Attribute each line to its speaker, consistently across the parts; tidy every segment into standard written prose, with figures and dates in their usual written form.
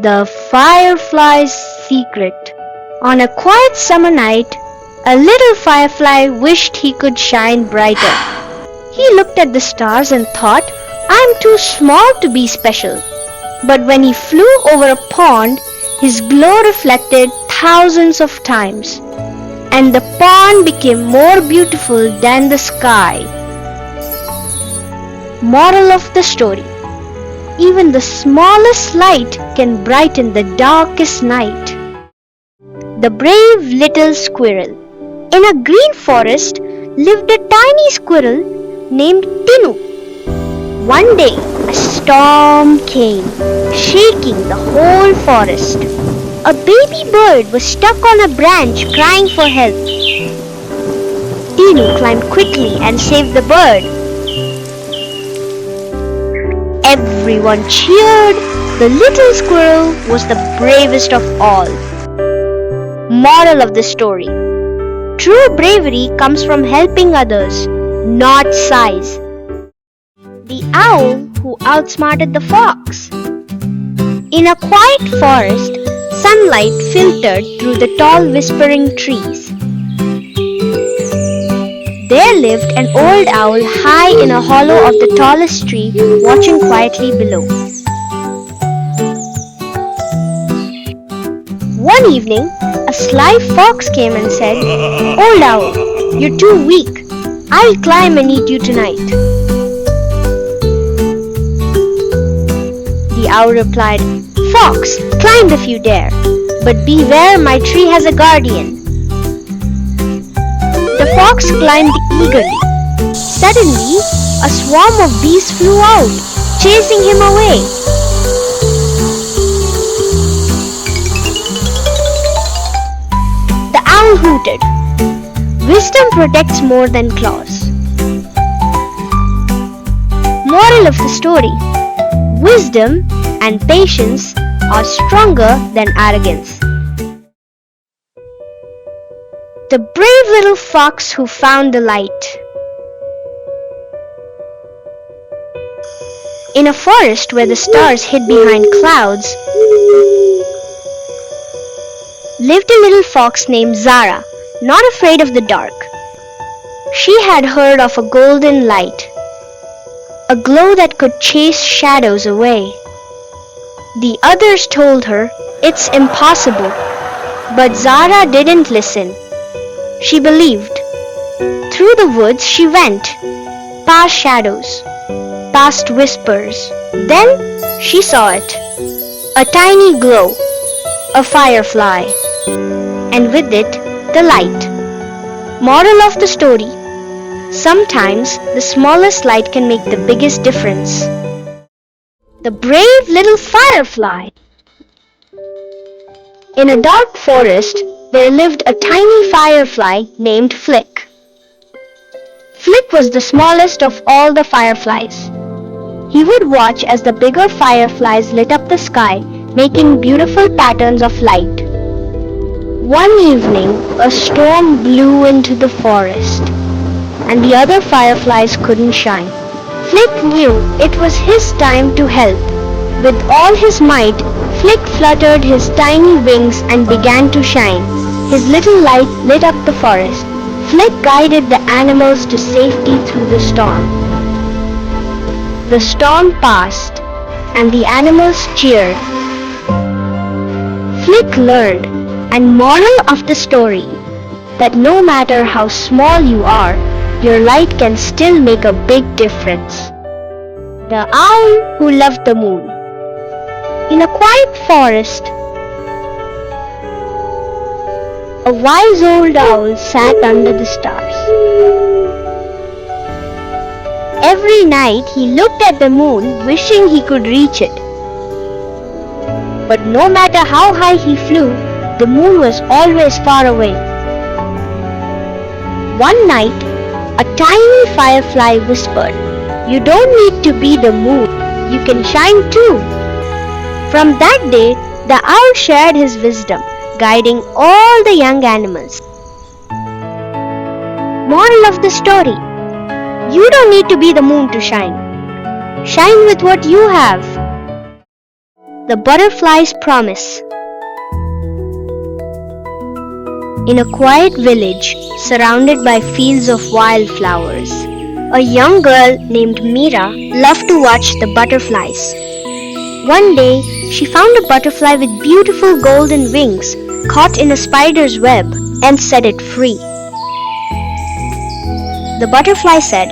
Speaker 1: The Firefly's Secret. On a quiet summer night, a little firefly wished he could shine brighter. He looked at the stars and thought, "I'm too small to be special." But when he flew over a pond, his glow reflected thousands of times, and the pond became more beautiful than the sky. Moral of the story: even the smallest light can brighten the darkest night. The brave little squirrel. In a green forest lived a tiny squirrel named Tinu. One day, a storm came, shaking the whole forest. A baby bird was stuck on a branch crying for help. Tinu climbed quickly and saved the bird. Everyone cheered. The little squirrel was the bravest of all. Moral of the story: true bravery comes from helping others, not size. The owl who outsmarted the fox. In a quiet forest, sunlight filtered through the tall whispering trees. There lived an old owl high in a hollow of the tallest tree, watching quietly below. One evening, a sly fox came and said, "Old owl, you're too weak. I'll climb and eat you tonight." The owl replied, "Fox, climb if you dare, but beware, my tree has a guardian." The fox climbed eagerly. Suddenly, a swarm of bees flew out, chasing him away. The owl hooted, "Wisdom protects more than claws." Moral of the story: wisdom and patience are stronger than arrogance. The brave little fox who found the light. In a forest where the stars hid behind clouds, lived a little fox named Zara, not afraid of the dark. She had heard of a golden light, a glow that could chase shadows away. The others told her it's impossible, but Zara didn't listen. She believed. Through the woods she went, past shadows, past whispers. Then she saw it, a tiny glow, a firefly, and with it, the light. Moral of the story: sometimes the smallest light can make the biggest difference. The brave little firefly. In a dark forest, there lived a tiny firefly named Flick. Flick was the smallest of all the fireflies. He would watch as the bigger fireflies lit up the sky, making beautiful patterns of light. One evening, a storm blew into the forest, and the other fireflies couldn't shine. Flick knew it was his time to help. With all his might, Flick fluttered his tiny wings and began to shine. His little light lit up the forest. Flick guided the animals to safety through the storm. The storm passed, and the animals cheered. Flick learned, and moral of the story, that no matter how small you are, your light can still make a big difference. The owl who loved the moon. In a quiet forest, a wise old owl sat under the stars. Every night he looked at the moon, wishing he could reach it. But no matter how high he flew, the moon was always far away. One night, a tiny firefly whispered, "You don't need to be the moon, you can shine too." From that day, the owl shared his wisdom, guiding all the young animals. Moral of the story: you don't need to be the moon to shine. Shine with what you have. The Butterfly's Promise. In a quiet village surrounded by fields of wildflowers, a young girl named Mira loved to watch the butterflies. One day, she found a butterfly with beautiful golden wings caught in a spider's web and set it free. The butterfly said,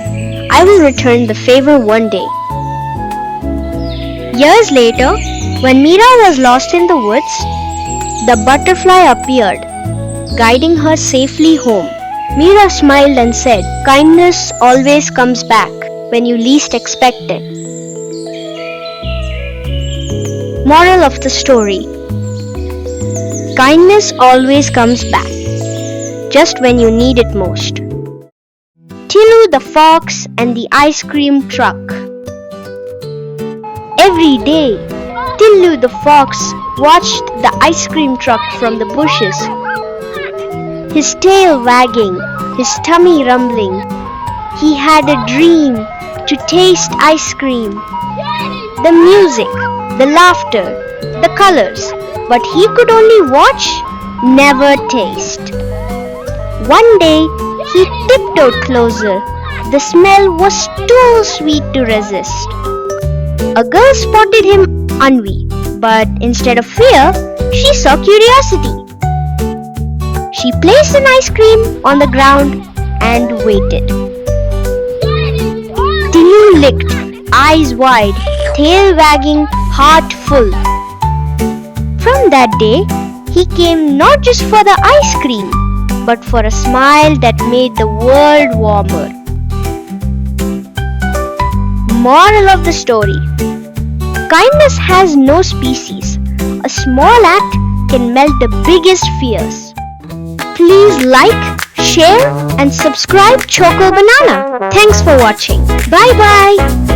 Speaker 1: "I will return the favor one day." Years later, when Mira was lost in the woods, the butterfly appeared, guiding her safely home. Mira smiled and said, "Kindness always comes back when you least expect it." Moral of the story: kindness always comes back, just when you need it most. Tillu the Fox and the Ice Cream Truck. Every day, Tillu the Fox watched the ice cream truck from the bushes, his tail wagging, his tummy rumbling. He had a dream to taste ice cream. The music, the laughter, the colors, but he could only watch, never taste. One day, he tiptoed closer. The smell was too sweet to resist. A girl spotted him envy, but instead of fear, she saw curiosity. She placed an ice cream on the ground and waited. Tillu licked, eyes wide, tail wagging, heart full. From that day, he came not just for the ice cream, but for a smile that made the world warmer. Moral of the story: kindness has no species. A small act can melt the biggest fears. Please like, share and subscribe ChocoBanana. Thanks for watching. Bye bye.